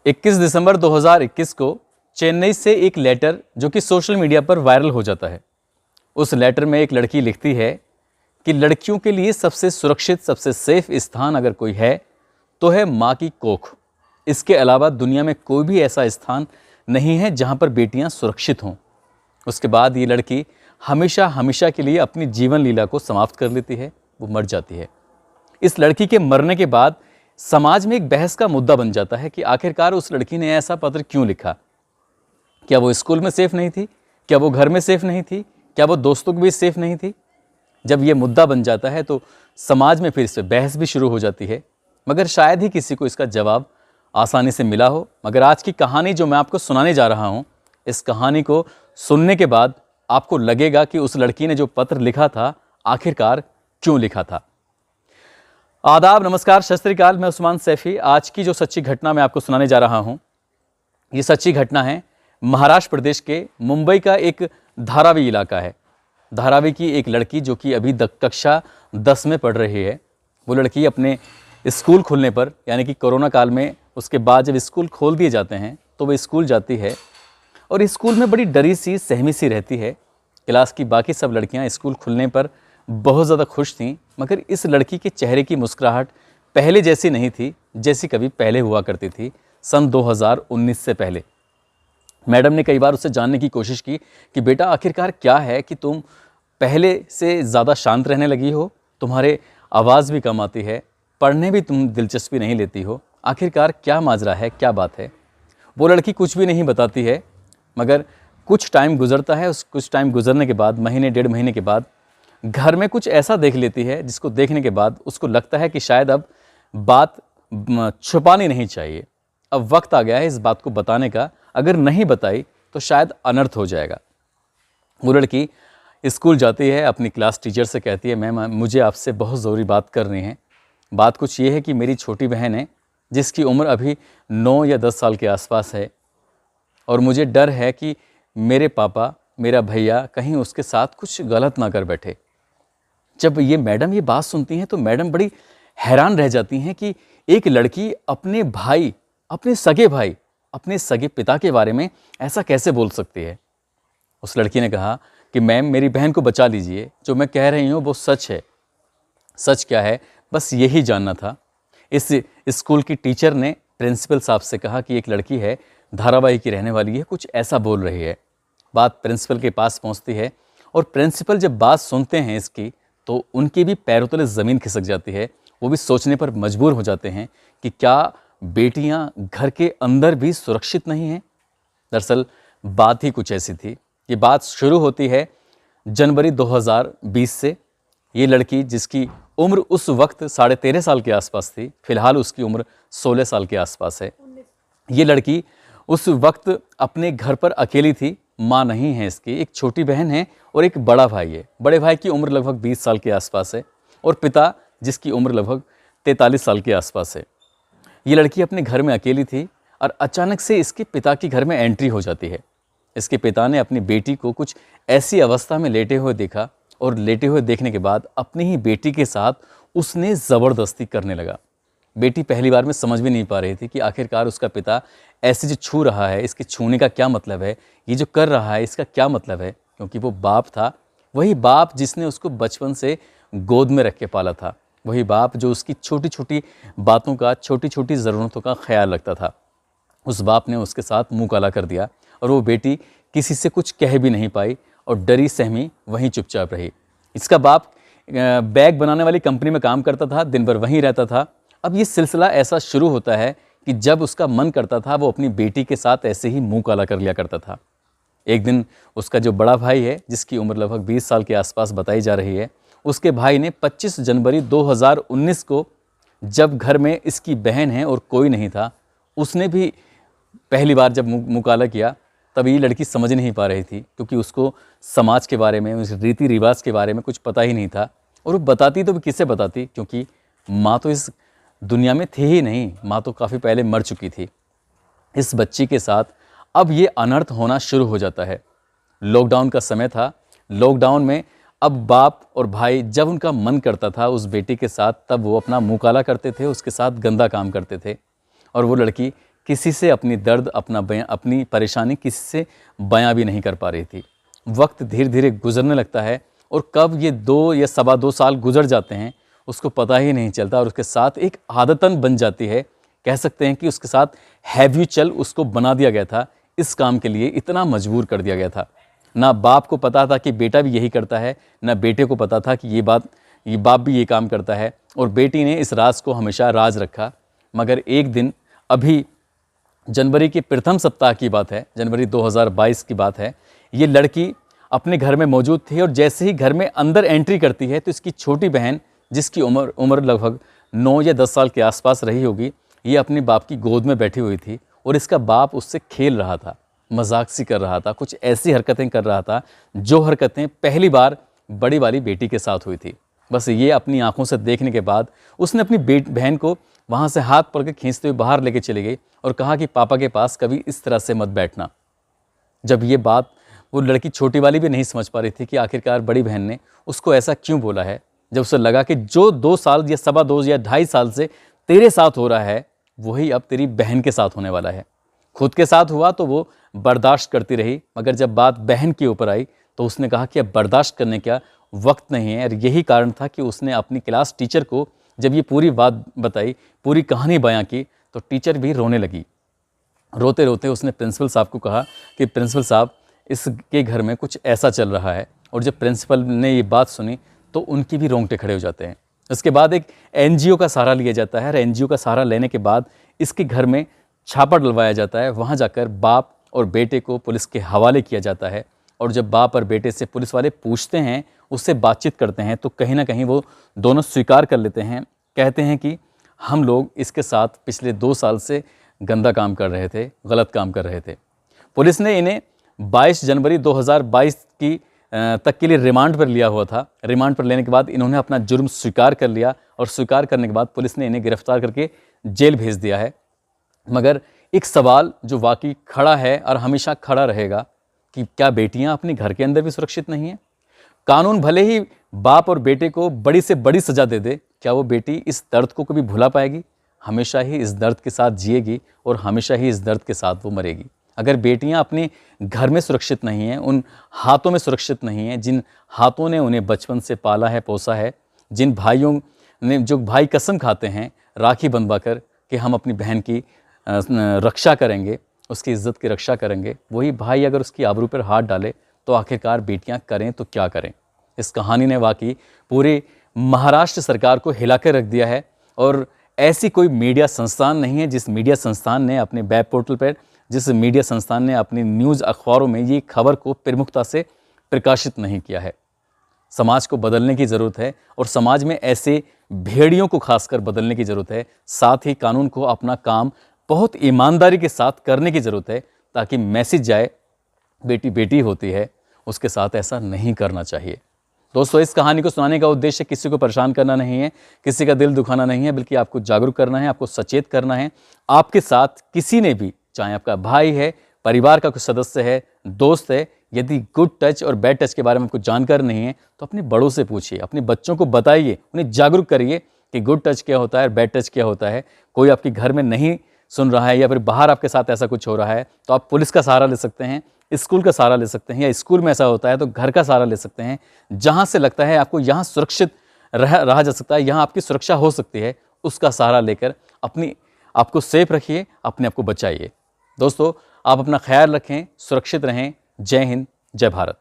21 दिसंबर 2021 को चेन्नई से एक लेटर जो कि सोशल मीडिया पर वायरल हो जाता है। उस लेटर में एक लड़की लिखती है कि लड़कियों के लिए सबसे सुरक्षित, सबसे सेफ स्थान अगर कोई है तो है माँ की कोख। इसके अलावा दुनिया में कोई भी ऐसा स्थान नहीं है जहाँ पर बेटियाँ सुरक्षित हों। उसके बाद ये लड़की हमेशा हमेशा के लिए अपनी जीवन लीला को समाप्त कर लेती है, वो मर जाती है। इस लड़की के मरने के बाद समाज में एक बहस का मुद्दा बन जाता है कि आखिरकार उस लड़की ने ऐसा पत्र क्यों लिखा। क्या वो स्कूल में सेफ नहीं थी? क्या वो घर में सेफ नहीं थी? क्या वो दोस्तों के बीच सेफ नहीं थी? जब ये मुद्दा बन जाता है तो समाज में फिर इस पर बहस भी शुरू हो जाती है, मगर शायद ही किसी को इसका जवाब आसानी से मिला हो। मगर आज की कहानी जो मैं आपको सुनाने जा रहा हूँ, इस कहानी को सुनने के बाद आपको लगेगा कि उस लड़की ने जो पत्र लिखा था आखिरकार क्यों लिखा था। आदाब, नमस्कार, सत श्री अकाल। मैं उस्मान सैफी। आज की जो सच्ची घटना मैं आपको सुनाने जा रहा हूँ, ये सच्ची घटना है महाराष्ट्र प्रदेश के मुंबई का एक धारावी इलाका है। धारावी की एक लड़की जो कि अभी कक्षा 10 में पढ़ रही है, वो लड़की अपने स्कूल खुलने पर, यानी कि कोरोना काल में उसके बाद जब स्कूल खोल दिए जाते हैं तो वो स्कूल जाती है और स्कूल में बड़ी डरी सी, सहमी सी रहती है। क्लास की बाकी सब लड़कियां स्कूल खुलने पर बहुत ज़्यादा खुश थीं, मगर इस लड़की के चेहरे की मुस्कुराहट पहले जैसी नहीं थी जैसी कभी पहले हुआ करती थी, सन 2019 से पहले। मैडम ने कई बार उससे जानने की कोशिश की कि बेटा आखिरकार क्या है कि तुम पहले से ज़्यादा शांत रहने लगी हो, तुम्हारे आवाज़ भी कम आती है, पढ़ने भी तुम दिलचस्पी नहीं लेती हो, आखिरकार क्या माजरा है, क्या बात है। वो लड़की कुछ भी नहीं बताती है, मगर कुछ टाइम गुजरता है। उस कुछ टाइम गुजरने के बाद, महीने 1.5 महीने के बाद, घर में कुछ ऐसा देख लेती है जिसको देखने के बाद उसको लगता है कि शायद अब बात छुपानी नहीं चाहिए, अब वक्त आ गया है इस बात को बताने का। अगर नहीं बताई तो शायद अनर्थ हो जाएगा। वो लड़की स्कूल जाती है, अपनी क्लास टीचर से कहती है, मैम मुझे आपसे बहुत ज़रूरी बात करनी है। बात कुछ ये है कि मेरी छोटी बहन है जिसकी उम्र अभी 9 या 10 साल के आसपास है, और मुझे डर है कि मेरे पापा, मेरा भैया कहीं उसके साथ कुछ गलत ना कर बैठे। जब ये मैडम ये बात सुनती हैं तो मैडम बड़ी हैरान रह जाती हैं कि एक लड़की अपने भाई, अपने सगे भाई, अपने सगे पिता के बारे में ऐसा कैसे बोल सकती है। उस लड़की ने कहा कि मैम मेरी बहन को बचा लीजिए, जो मैं कह रही हूँ वो सच है। सच क्या है, बस यही जानना था। इस स्कूल की टीचर ने प्रिंसिपल साहब से कहा कि एक लड़की है, धारावाही की रहने वाली है, कुछ ऐसा बोल रही है। बात प्रिंसिपल के पास पहुंचती है और प्रिंसिपल जब बात सुनते हैं इसकी तो उनके भी पैरों तले ज़मीन खिसक जाती है। वो भी सोचने पर मजबूर हो जाते हैं कि क्या बेटियां घर के अंदर भी सुरक्षित नहीं हैं। दरअसल बात ही कुछ ऐसी थी। ये बात शुरू होती है जनवरी 2020 से। ये लड़की जिसकी उम्र उस वक्त 13.5 साल के आसपास थी, फिलहाल उसकी उम्र 16 साल के आसपास है। ये लड़की उस वक्त अपने घर पर अकेली थी। माँ नहीं है इसकी, एक छोटी बहन है और एक बड़ा भाई है। बड़े भाई की उम्र लगभग 20 साल के आसपास है और पिता जिसकी उम्र लगभग 43 साल के आसपास है। ये लड़की अपने घर में अकेली थी और अचानक से इसके पिता की घर में एंट्री हो जाती है। इसके पिता ने अपनी बेटी को कुछ ऐसी अवस्था में लेटे हुए देखा और लेटे हुए देखने के बाद अपनी ही बेटी के साथ उसने ज़बरदस्ती करने लगा। बेटी पहली बार में समझ भी नहीं पा रही थी कि आखिरकार उसका पिता ऐसे जो छू रहा है, इसके छूने का क्या मतलब है, ये जो कर रहा है इसका क्या मतलब है, क्योंकि वो बाप था, वही बाप जिसने उसको बचपन से गोद में रख के पाला था, वही बाप जो उसकी छोटी छोटी बातों का, छोटी छोटी ज़रूरतों का ख्याल रखता था। उस बाप ने उसके साथ मुँह काला कर दिया और वो बेटी किसी से कुछ कह भी नहीं पाई और डरी सहमी वहीं चुपचाप रही। इसका बाप बैग बनाने वाली कंपनी में काम करता था, दिन भर वहीं रहता था। अब ये सिलसिला ऐसा शुरू होता है कि जब उसका मन करता था वो अपनी बेटी के साथ ऐसे ही मुंह काला कर लिया करता था। एक दिन उसका जो बड़ा भाई है, जिसकी उम्र लगभग 20 साल के आसपास बताई जा रही है, उसके भाई ने 25 जनवरी 2019 को, जब घर में इसकी बहन है और कोई नहीं था, उसने भी पहली बार जब मुंह काला किया, तब ये लड़की समझ नहीं पा रही थी, क्योंकि उसको समाज के बारे में, उस रीति रिवाज के बारे में कुछ पता ही नहीं था। और वो बताती तो किससे बताती, क्योंकि माँ तो इस दुनिया में थी ही नहीं, माँ तो काफ़ी पहले मर चुकी थी। इस बच्ची के साथ अब ये अनर्थ होना शुरू हो जाता है। लॉकडाउन का समय था। लॉकडाउन में अब बाप और भाई जब उनका मन करता था उस बेटी के साथ, तब वो अपना मुँह काला करते थे, उसके साथ गंदा काम करते थे। और वो लड़की किसी से अपनी दर्द, अपनी परेशानी किसी से बयां भी नहीं कर पा रही थी। वक्त धीरे धीरे गुजरने लगता है और कब ये 2 या सवा 2 साल गुजर जाते हैं उसको पता ही नहीं चलता, और उसके साथ एक आदतन बन जाती है। कह सकते हैं कि उसके साथ हैबिचुअल उसको बना दिया गया था, इस काम के लिए इतना मजबूर कर दिया गया था। ना बाप को पता था कि बेटा भी यही करता है, ना बेटे को पता था कि ये बाप भी ये काम करता है, और बेटी ने इस राज को हमेशा राज रखा। मगर एक दिन, अभी जनवरी के प्रथम सप्ताह की बात है, जनवरी 2022 की बात है, ये लड़की अपने घर में मौजूद थी और जैसे ही घर में अंदर एंट्री करती है तो इसकी छोटी बहन, जिसकी उम्र लगभग 9 या 10 साल के आसपास रही होगी, ये अपने बाप की गोद में बैठी हुई थी और इसका बाप उससे खेल रहा था, मजाक सी कर रहा था, कुछ ऐसी हरकतें कर रहा था जो हरकतें पहली बार बड़ी वाली बेटी के साथ हुई थी। बस ये अपनी आंखों से देखने के बाद उसने अपनी बहन को वहाँ से हाथ पकड़ के खींचते हुए बाहर लेके चली गई और कहा कि पापा के पास कभी इस तरह से मत बैठना। जब ये बात वो लड़की छोटी वाली भी नहीं समझ पा रही थी कि आखिरकार बड़ी बहन ने उसको ऐसा क्यों बोला है, जब उसे लगा कि जो 2 साल या सवा 2 या 2.5 साल से तेरे साथ हो रहा है वही अब तेरी बहन के साथ होने वाला है। खुद के साथ हुआ तो वो बर्दाश्त करती रही, मगर जब बात बहन के ऊपर आई तो उसने कहा कि अब बर्दाश्त करने का वक्त नहीं है। और यही कारण था कि उसने अपनी क्लास टीचर को जब ये पूरी बात बताई, पूरी कहानी बयां की, तो टीचर भी रोने लगी। रोते रोते उसने प्रिंसिपल साहब को कहा कि प्रिंसिपल साहब, इसके घर में कुछ ऐसा चल रहा है। और जब प्रिंसिपल ने ये बात सुनी तो उनकी भी रोंगटे खड़े हो जाते हैं। उसके बाद एक एनजीओ का सहारा लिया जाता है और एनजीओ का सहारा लेने के बाद इसके घर में छापा डलवाया जाता है। वहाँ जाकर बाप और बेटे को पुलिस के हवाले किया जाता है। और जब बाप और बेटे से पुलिस वाले पूछते हैं, उससे बातचीत करते हैं, तो कहीं ना कहीं वो दोनों स्वीकार कर लेते हैं। कहते हैं कि हम लोग इसके साथ पिछले 2 साल से गंदा काम कर रहे थे, गलत काम कर रहे थे। पुलिस ने इन्हें 22 जनवरी 2022 की तक के लिए रिमांड पर लिया हुआ था। रिमांड पर लेने के बाद इन्होंने अपना जुर्म स्वीकार कर लिया और स्वीकार करने के बाद पुलिस ने इन्हें गिरफ्तार करके जेल भेज दिया है। मगर एक सवाल जो वाकई खड़ा है और हमेशा खड़ा रहेगा कि क्या बेटियां अपने घर के अंदर भी सुरक्षित नहीं हैं? कानून भले ही बाप और बेटे को बड़ी से बड़ी सजा दे दे, क्या वो बेटी इस दर्द को कभी भुला पाएगी? हमेशा ही इस दर्द के साथ जिएगी और हमेशा ही इस दर्द के साथ वो मरेगी। अगर बेटियां अपने घर में सुरक्षित नहीं हैं, उन हाथों में सुरक्षित नहीं हैं जिन हाथों ने उन्हें बचपन से पाला है, पोसा है, जिन भाइयों ने, जो भाई कसम खाते हैं राखी बंधवा कर कि हम अपनी बहन की रक्षा करेंगे, उसकी इज्जत की रक्षा करेंगे, वही भाई अगर उसकी आबरू पर हाथ डाले तो आखिरकार बेटियां करें तो क्या करें। इस कहानी ने वाकई पूरे महाराष्ट्र सरकार को हिला कर रख दिया है। और ऐसी कोई मीडिया संस्थान नहीं है जिस मीडिया संस्थान ने अपने वेब पोर्टल पर, जिस मीडिया संस्थान ने अपनी न्यूज़ अखबारों में ये खबर को प्रमुखता से प्रकाशित नहीं किया है। समाज को बदलने की ज़रूरत है और समाज में ऐसे भेड़ियों को खासकर बदलने की ज़रूरत है। साथ ही कानून को अपना काम बहुत ईमानदारी के साथ करने की ज़रूरत है ताकि मैसेज जाए, बेटी बेटी होती है, उसके साथ ऐसा नहीं करना चाहिए। दोस्तों, इस कहानी को सुनाने का उद्देश्य किसी को परेशान करना नहीं है, किसी का दिल दुखाना नहीं है, बल्कि आपको जागरूक करना है, आपको सचेत करना है। आपके साथ किसी ने भी, चाहे आपका भाई है, परिवार का कोई सदस्य है, दोस्त है, यदि गुड टच और बैड टच के बारे में आपको जानकारी नहीं है तो अपने बड़ों से पूछिए, अपने बच्चों को बताइए, उन्हें जागरूक करिए कि गुड टच क्या होता है और बैड टच क्या होता है। कोई आपके घर में नहीं सुन रहा है या फिर बाहर आपके साथ ऐसा कुछ हो रहा है तो आप पुलिस का सहारा ले सकते हैं, स्कूल का सहारा ले सकते हैं, या स्कूल में ऐसा होता है तो घर का सहारा ले सकते हैं। जहाँ से लगता है आपको यहाँ सुरक्षित रहा जा सकता है, यहाँ आपकी सुरक्षा हो सकती है, उसका सहारा लेकर आपको सेफ रखिए, अपने आप को बचाइए। दोस्तों, आप अपना ख्याल रखें, सुरक्षित रहें। जय हिंद, जय भारत।